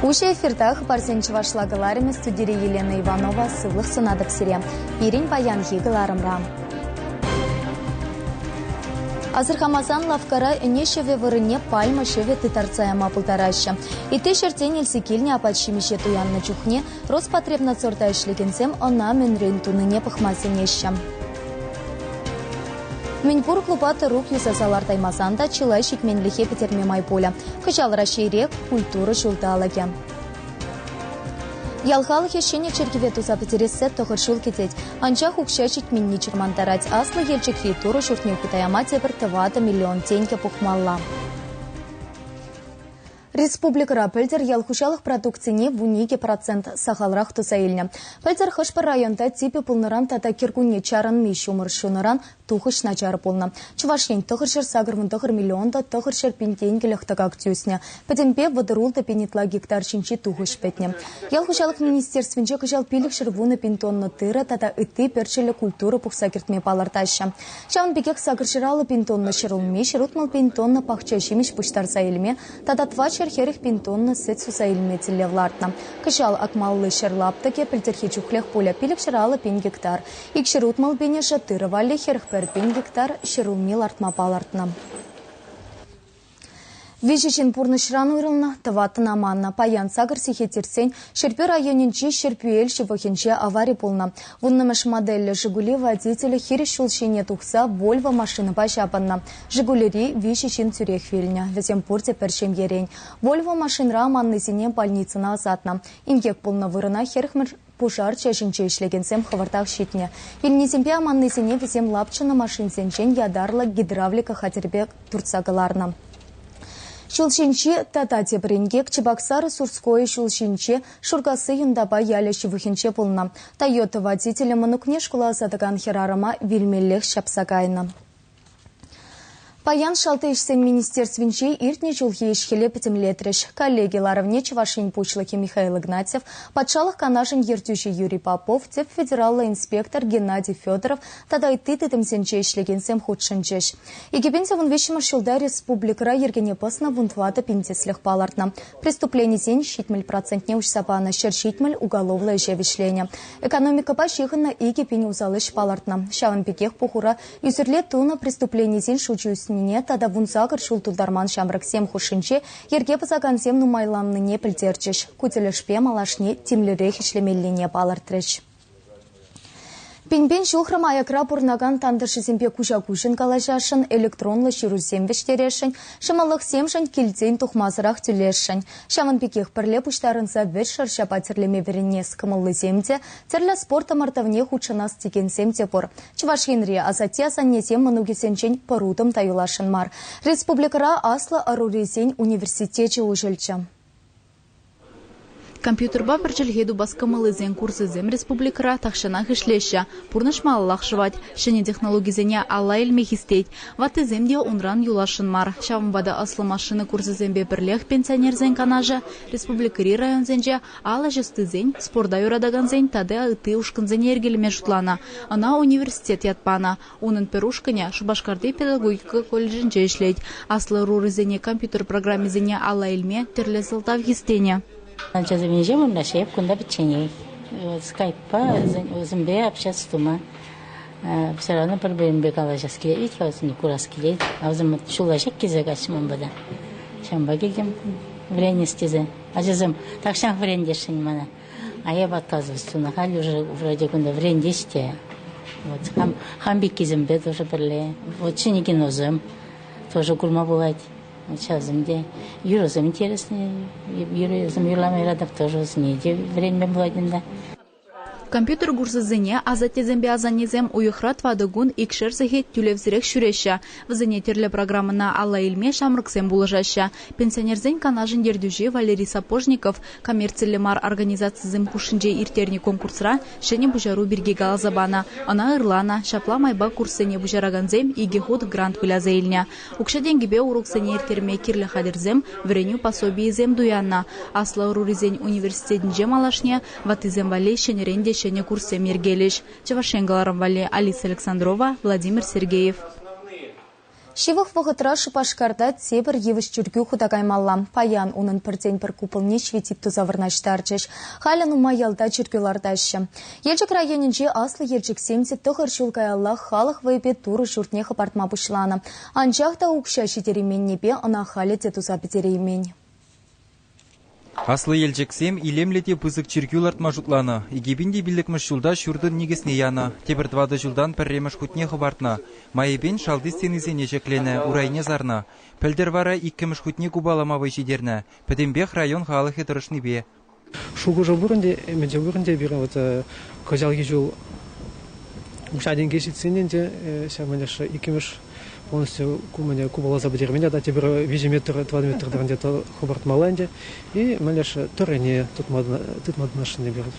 Уше эфирдах барсен чувашлагаларыме студире Елена Иванова сывлых сынадып сире. Ирин баян егыларымра. Азырхамазан лавкара нешеве вырыне пальма шеве тытарцаяма пултараща. И те шертень эльсикильне апатшимище туянна чухне, Роспотребнадзорда ишлегенсем она менрен туныне пахмасенеща. Минпур клубата рук юсасалар таймасанда чилай шикменлихе петерме майполя. Хыжал рашейрек культура жулдалаге. Ялхалы хещене черкеве туза петересе тохыршул кететь. Анча хукша шикменни чурмантарать. Аслы елчекли туру шуртне кутаяма тепер тывата миллион теньке пухмалла. Республика Пельдер ялхушалых продукцияне в унике процент сахалрах тусаильня. Пельдер хышпа районда типе пулныран тата киргуне чаран мищу мыршуныран тухыш начар полна. Чувашень тохыршер сагырвын тохыр миллионда тохыршер пинтенькелях такак тюсня. Потемпе водырулта пенитла гектар чинчи тухыш петне. Ялхушалых министерственче кыжал пилик шервуна пинтонна тыра тата ыты перчеле культура пухсакертме палартаща. Шаун бекек сагыршералы пинтонна шерулме, шерутмал пинтонна пахчащимиш пуштарса илме, тата твачер херих пинтонна сет сусаильме телевлартна. Кыжал акмаллы шерлаптаке пельтерхи чухлех поля пилик шералы пин гектар. Ик шерутмал пене шатыра валли херих пин гектар шерулмил артма палартна. Вежичин пурнышран уйрылна, таватына манна. Паян сагыр сихетерсен, шерпе районинчи шерпюэль шевахинче аварий полна. Вуннамеш модель «Жигули» водителя хиришулщине тухса Вольво машины пащапанна. «Жигулери» вежичин тюрех вильня. Везем пурте першем ерень. Вольво машинра маннызине больницына азатна. Инкек полна вырына херхмер пушар чешинче ишлегенсем хавартах щитне. Ильниземпе аманнызине везем лапчына машинсенчен ядарла гидравлика хатербек турцагаларна. Шулшинчи тата тепренгек Чебоксары Сурское шулшинчи шургасы юндаба ялящи вухинче полна. Тойота водителя манукне школа задаган херарама вильмеллех шапсагайна. Паян шалтейшсен министерственчей иртне чулхи ишхеле пятимлетреш. Коллеги ларовне Чувашень Пучлаки Михаил Игнатьев, подшалых канашин ертющий Юрий Попов, теп федералла инспектор Геннадий Федоров, тада и тытым сенчей шлегенсем худшинчеш. И кипенте вон вещима шилда республикра ергене пасна вунтвата пинтеслех палартна. Преступление сень щитмель процентне уж сапана, щер щитмель уголовное жевишление. Экономика пащихана и кипене узалыш палартна. Шаван пикех пухура юсерле туна преступление сень шучуюсь тада вунсагыр шултулдарман шамраксем хушинче, ерге пазагансем нумайланны не пілтерчеш. Кутелешпе малашне тимлерех ишлемеллене палартреш. Пенбен шухрам аякра пурнаган тандыршыземпе кужа-кужын калажашын, электронлы ширусем вештерешін, шымалық семшін кельцейн тухмазырақ түлешін. Шамын пекех пірле пуштарынса вешшар шапа терлеме верене скымылы земде, терлі спорта мартавне худшынас теген земде пор. Чувашенри азате азаннезем манугесенчен парудым таюлашын мар. Республикара аслы арурезен университете ужылчы. Компьютерба бірчілгеду басқымылы зен курсы зем республикара тақшанах ишлеща. Пурнышмалылақ шывать, шыне технологизене алла елме хистейт. Ваты земде унран юлашын мар. Шавымбада аслы машины курсы зембе бірлех пенсионер зен канажа. Республикари район зенже алла жесты зен, спорда юрадаган зен таде ыты ушкын зен ергелеме жутлана. Она университет ятпана. Унын перушкыне Шубашкарды педагогика колледжинче ишлейт. Аслы руры зене компьютер программе зене алла елме терле сылтав хистене. Анчазовинжем на шеф кунда печенье. Скайпа зембе общаться тума. Все равно проблем бегала жаски. Ведь я не кураски. А взем шулашек кизагашман бада. Шамбаги гем время стезе. А жезем так шам время дешень мана. А я отказываюсь. На хале уже вроде кунда время десяти. Вот хамбики зембе тоже были. Вот чиники нозем тоже курма бывает. Сейчас земде юрозам интересно, юрозам юрлам ирадов тоже с ней время бывает иногда. Компьютер курсы зене азате зембе азанезем уйхрат вадыгун икшер зехет тюлевзирек шүреща. В зене терле программына алла илме шамрыксем булажаща. Пенсионер зен канажын дердюжи Валерий Сапожников коммерциялемар организация зем хушинже иртерни конкурсра шене бужару бирге галазабана. Она ырлана шапла майба курсене бужараганзем и гехуд грант вылязаильня. Укша денгибе урок сене иртерме кирле хадерзем вреню пособие зем дуянна. Асла уруризень университетнже малашне ватызем вале шенеренде шене курсе мергелиш. Чавашенгаларам вале Алиса Александрова, Владимир Сергеев. Шивых вғытра шыпашкарда цебір евіш жүргі худагаймалла. Паян оның пірден бір купылне шветит тузавырнаштарчыш. Халін умаялда жүргілардащы. Елжік районинже аслы елжік семсе тұғыр жылғаялла халық вайбе туры жұртне хабартма бұшланы. Анчақта ұқша шетеремен небе ана халі де тузабетереймен. Аслы елжексем илемлете пызык чиркюл артма жутланы. Игебинде билікміш жылда шүрдін негісіне яны. Тебір 20 жылдан пірреміш құтне хыбартна. Майыбен шалды стенізене жеклені, урайне зарна. Пілдер вара иккіміш құтне кубалама вайшидерні. Пәдембех район халықы тұрышны бе. Шуғы жыл бұрынде, әмеде бұрынде бір көзалғы жыл ұшаден кешетсененде, шаманышы иккіміш полностью кубала забудерменя, да, теперь визиметр 2 метра где-то хобарт маланде, и маляш торене тут машины берут.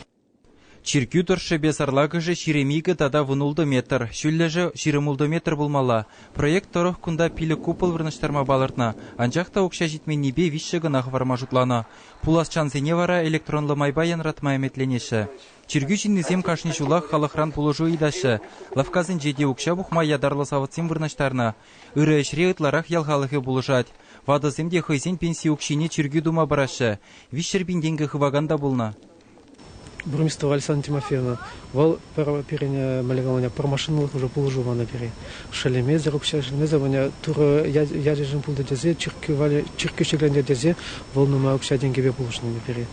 Чиркю тұршы бесарлағы же ширемигі тада вұнулды метр, шүлі же ширемулды метр болмала. Проект тұрық күнда пилі купыл вырныштарма балыртна, анчақта оқша жетмен небе вишшігі нағыварма жұтлана. Пулас чансене вара электронлы майбайын ратма әметленеші. Чиргю жиннезем кашни жулақ халықран пулыжу идашы. Лавказын жеде оқша бұқма ядарлы савытсем вырныштарна. Үрі әшре ұтларақ ялғалығы бұлыжад. Вадыземде хайзен пенсия оқшине чиргю дума барашы. Вишшербин денгі хываганда болна. Бурмистр Александра Тимофеевна, вал перене малевания пар машинных уже положила на пере. Шалемезер, общая шалемезер, тур ядежен пул дезе, чирки шеглен дезе, волнума общая деньги бе положены на пере.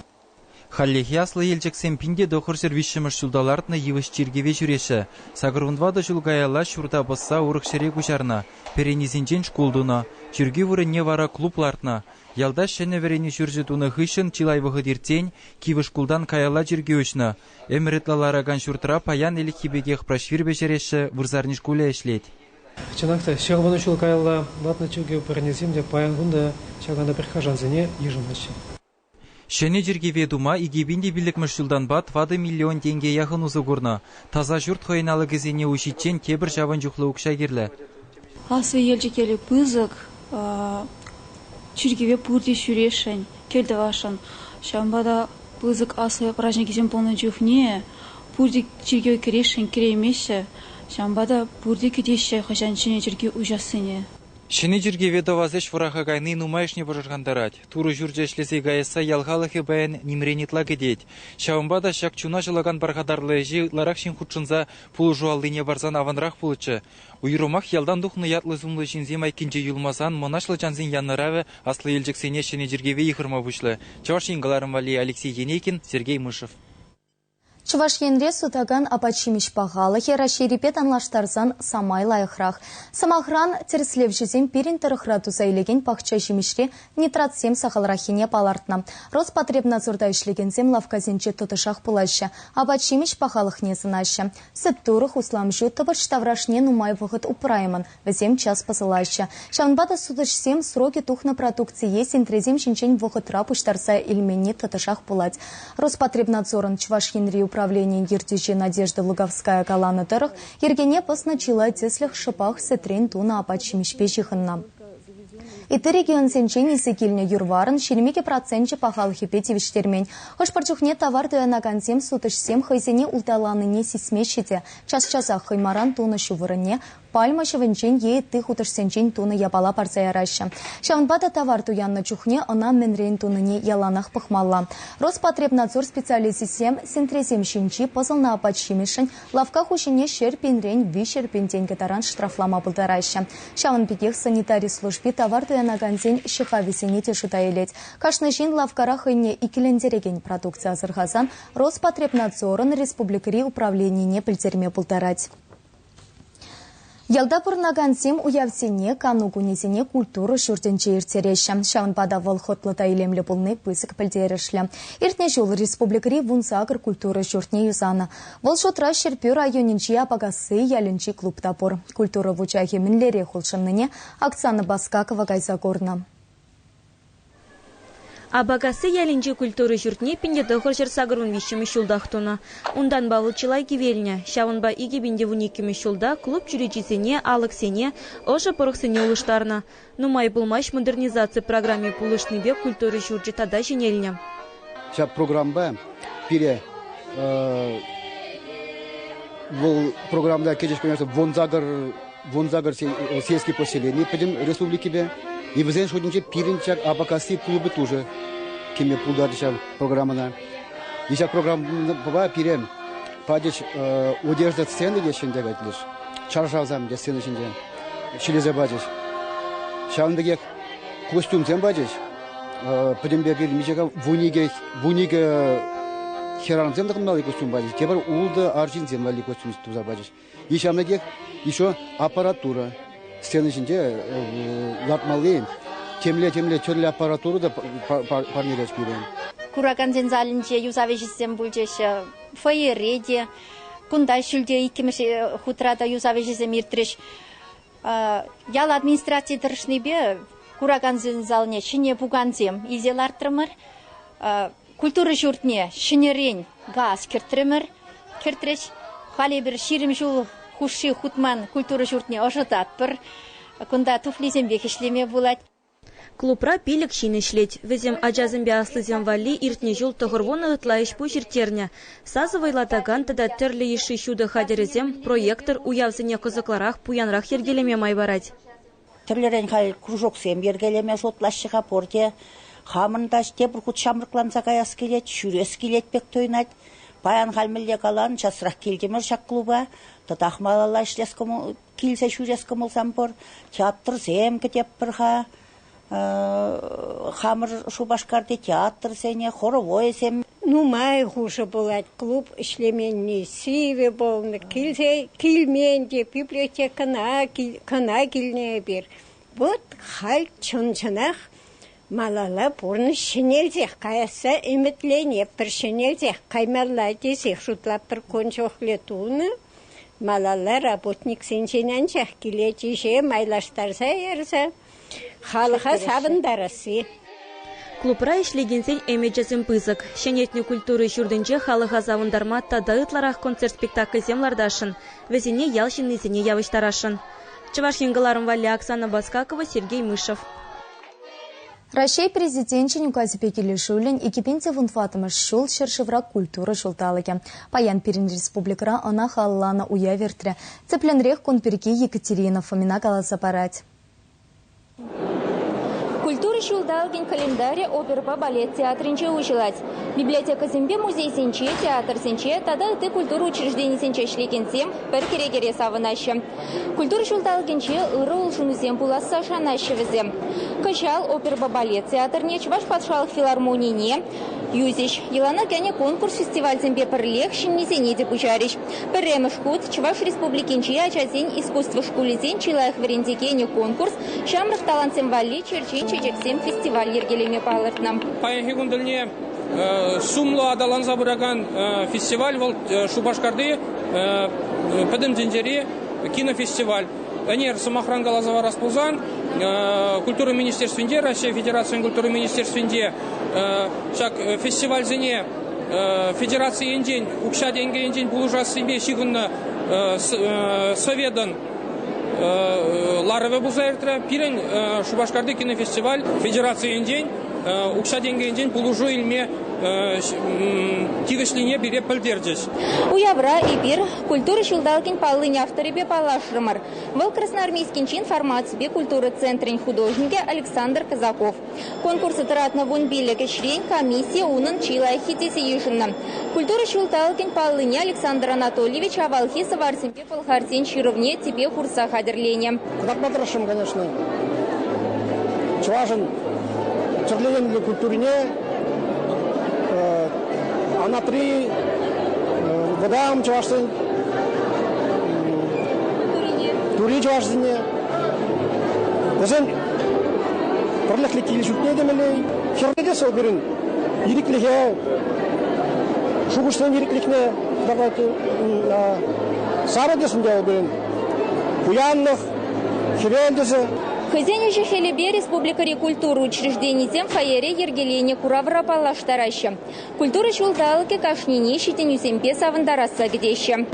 Халлехи аслы елжексем пинде дохыр сервисшіміш жылдалартны евіш чиргеве жүреші. Сағырвындвада жылғайала шурда баса урық шере күжарна. Перенезінжен шкулдуна. Чирге вырынне вара клублартна. Ялда шәне верені жүржетуны хышын чилайвығы дертен, кивіш кулдан каяла жүрге өшні. Әміретлалараган шуртыра паян елі кибегех прашвир бежереші вырзарниш куле әшлет. Чанакта, шерваны шул каяла латна чирге перенеземде паян гунда чаганда прихожан зене ежемнаши. Шәне жүргеве дума игебинде билікміш жылдан бат 20 миллион тенге яғын ұзы көрні. Таза жұрт қойналы кезене өшітчен кебір жаван жүхлы ұқша керлі. Асы елжекелі пызық, чиргеве пурди шүрешін, келді вашын. Шамбада пызық асы пражникізен полны жүхне, пурди чиргеве керешін кереймеші. Шамбада пурди кедеші қашаншыне чирге ұжасыне. Шыны жүргеве давазеш вараға гайны нумайшне бұрырғандарад. Туры жүрді әшлесе гайса ялғалығы бәйін немренетла кедет. Шауынбада шак чуна жылаған барғадарлы жи ларақ шин худшынза пулы жуалдыне барзан аванрақ пулычы. Уйрумақ ялдан дұхны ятлы зумлы жинзем айкенже юлмазан монашлы жанзин яннаравы аслы елжіксене шыны жүргеве ихырма бұшлы. Чавашин Галарым Вали, Алексей Енейкин, Сергей Мышев. Чувашкенре сутаган апачимиш пағалы хера шерепет анлаштарзан самай лайықрақ. Самағран терслев жүзен перин тұрықра тузайлеген пақча жемішре нитрат-7 сақалрахине палартна. Роспотребнадзорда ішлегензем лавказенче тұтышақ пулашы. Апачимиш пағалық незынашы. Сыт турық усламжу тұбыш таврашне нумай вғыт упраймын. Візем час пасылашы. Шанбада судышсем сроки тухна продукции синтрезем шинчен вғытра пуштарса илмени тұтышақ пулать. Роспотребнадзорын Чувашкенре управление Ертичи Надежда Луговская Калана Тарах Ергене позначила теслях шипах сетрен туна апачимишпе жихынна. Иты регион сенчени секильне юрварын шеремеке процентче пахалхи петевиштермен. Хошпарчухне товар дуянагансем сутышсем хайзене улталаныне сисмешите. Час-часах хаймаран туна шувырыне пальма шевенчен ей тых утышсенчен туна ябала парзаяраща. Шавнбада товар туянна чухне она менрен туныне яланах пахмалла. Роспотребнадзор специализисем синтрезем шинчи позылна апачимишин лавка хушине шерпенрен вишерпентен катаран штрафлама булдараща. Шавнбедех санитарий службе товар туянагансен шихависене тешутаелет. Кашны жин лавкарах ине икелендереген продукция азырхазан Роспотребнадзорын республикари управление не пильтерме булдарать. Ялда пырнагансем уявсене, канугунезене культуры шүрденче иртереші. Шаунбада волхотлыта илемлі бұлны пысық пілдерішлі. Иртне жол республикари вунсагыр культуры шүртне юзаны. Волшотра шерпю районинче апагасы ялінче клуб тапор. Культура вучахи мінлере холшынныне Оксана Баскакова гайза горна. Абагасы ялинче культуры жүртне пенде дохыр жер сагырун вишімі шулдақтуна. Ундан балы чылай кевеліне. Шавынба иге бенде вуникімі шулда клуб жүречесене, алықсене, оша порықсене улыштарна. Нумай бұлмаш модернизация программе пулышны бе культуры жүрче тада женеліне. Ша программа пире бұл программда кечеш конечно вонзагыр вон за город сельские поселения, пойдем республики бе. И в зен шутинче пиринчак абакаси клубы тоже. Кеме пулдадича программана. И сейчас программа баба пирем. Падич одежда сцены дешенде гайтлиш. Чаршавзам де сцены шинде. Шилезе бадич. Шаундагек костюм зем бадич. Пойдем бегали мичага вуниге херан зем дакмали костюм бадич. Кебар улда аржин земали костюм туза бадич. И шамнагек еще аппаратура. Сцены шинде латмалы. Темле чөрле аппаратуру да парнелеч берем. Кураган зензалинче юзавежисем бульчеше фойереде. Кунда шүлде икемеш хутрада юзавежисем иртреш. Ял администрация дырышны бе кураган зензалне шине буганзем изелартрымыр. Культура журтне шинерен газ киртреш. Хали bir ширим жул хуши хутман культура журтне ожататпыр. Кунда туфлизем бекешлеме булат. Клубра пилек шин ишлеть. Везем аджазым бяслызем вали иртне жул тогорвона ытлайш пу жиртерня. Сазывай латаган тада терлі еші шуды хадерезем проектор уявзыне кызыкларах пуянрах ергелеме майбарать. Терлерен хал кружок сем ергелеме сотлашыға порте. Хамындаш те бір құт шамыркланса каяс келет, шүрес келет бек тойнат. Баян халмелле калан часырақ келгемір шақ клуба. Татахмалала ішлес келсе шүрес кымылсам пор. Театр сем кетеп бірға. Хамыр Шубашкарде театр сене, хоровой сем. Ну, май хуже булат клуб ишлеменни сиве болны. Килменде библиотека кана килне бир. Вот хал чончанах малала порны шинелзех каяса иметлене пір шинелзех каймалла десех шутлап бір кончохлетуны. Малала работник сенченанчах килетише майлаштарса ерса. Халыха сабындарасы. Клубра ишлегенсен эмеджесен пызык. Шенетні культуры жүрдінже халыха завындарма тадайытларах концерт-спектакль землардашын. Везене ялшин низене явыштарашын. Чывашингаларым вали Оксана Баскакова, Сергей Мышев. Россия президентчин указипекили шулин экипенте вунфатымыш шул шершеврак культура шулталыке. Паян пирин республикара она халлана уявертре. Цепленрех конперки Екатерина Фомина каласа парать. Культура шулдалгин календаре оперба балет театринче училать. Библиотека зембе музей сенче, театр сенче, тогда ты культура учреждений сенче шликенсем, перкерегере савынаще. Культура шулдалгинче ыры улшунузем пуласа шанащевезем. Качал оперба балет театрне, чуваш подшалых филармонийне, юзиш. Елана кяне конкурс фестиваль зембе перлех шиннизене депучарищ. Перемышкут, чуваш республикинче, ачазень искусство шкулизень, чилаях варендикене конкурс, шамрах талантсем вали, черчей, чечексем фестиваль ергелеме палыртнам. Паяхигундальне сумлы адалан забыраган фестиваль вол Шубашкарды пыдым дзендери кинофестиваль. Анер самохрангала заварас пулзан культура министерствинде, Россия Федерация культуры министерствинде шак фестиваль зене федерация день, укша деньги день булужас себе сигунна соведан Ларове бузаертра пирен Шубашкарды кинофестиваль федерация день укша деньги день булужу илме тигышлине бире пылдердес. Уявра и бир культура шулдалкин паллыне авторебе палашрымар. Вол красноармейский чин формации культуры центрин художники Александр Казаков. Конкурсы таратна вон билеге член комиссия унын чилай хитиси ешинна. Культура шулдалкин паллыне Александр Анатольевич Авалхиса варсимпе палхартин чировне тебе курса хадерлене. Кратматрашим, конечно. Чувашин черлеген для культурне она при водам чувашин тури чувашине дesen парлахли килишутне демелей херде соберин ириклихе шугуштан ириклихне давайте сарадесинде оберин буянных хирендесе. Хозяин же Хелебе Республика культуры учреждений тем фаере ергелене куравра палаштараща. Культура шулдалыки кашнине щитенюсемпе савандараса гдеще.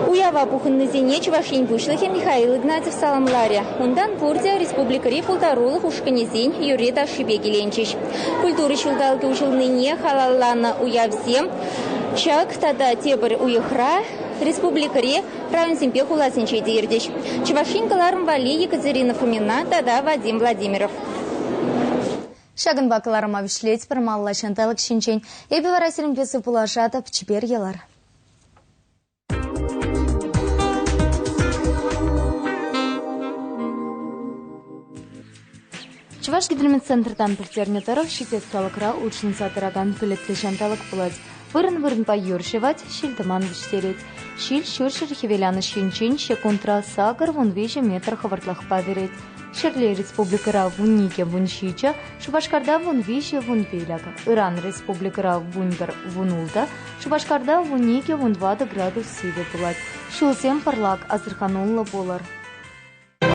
Уява пухынны зене чувашень вышлыхе Михаил Игнатьев саламларе. Ундан пурдя Республика полторулых ушканезень юрет ошибе геленчищ. Культура шулдалыки ушылныне халаллана уявзем. Чак тада тебр уехра Республика район Симпе хуласынче дейірдеш. Чувашинкаларым Вали Екатерина Фомина, тада Вадим Владимиров. Шагын бакаларыма вишлеть бір малла шанталық шинчен. Эбі варасырын бесі пулашатып чіпер елар. Чуваш гидромет центрдан піртерне тарық шитет салықра ұлшын сатыраган пілетті шанталық бұлад. Вырын-вырын па юршевать, шилдыман виштерет. Шил шуршыр хевеляны шинчен, шекунтра сагар вон вежі метр хавартлах паверет. Шерле республикара вуннике вуншича, Шубашкарда вун вежі вун пеляга. Иран республикара вунгар вунулда, Шубашкарда вуннике вун 2 градус сиве бұлад. Шилсем парлак азырханулла болар.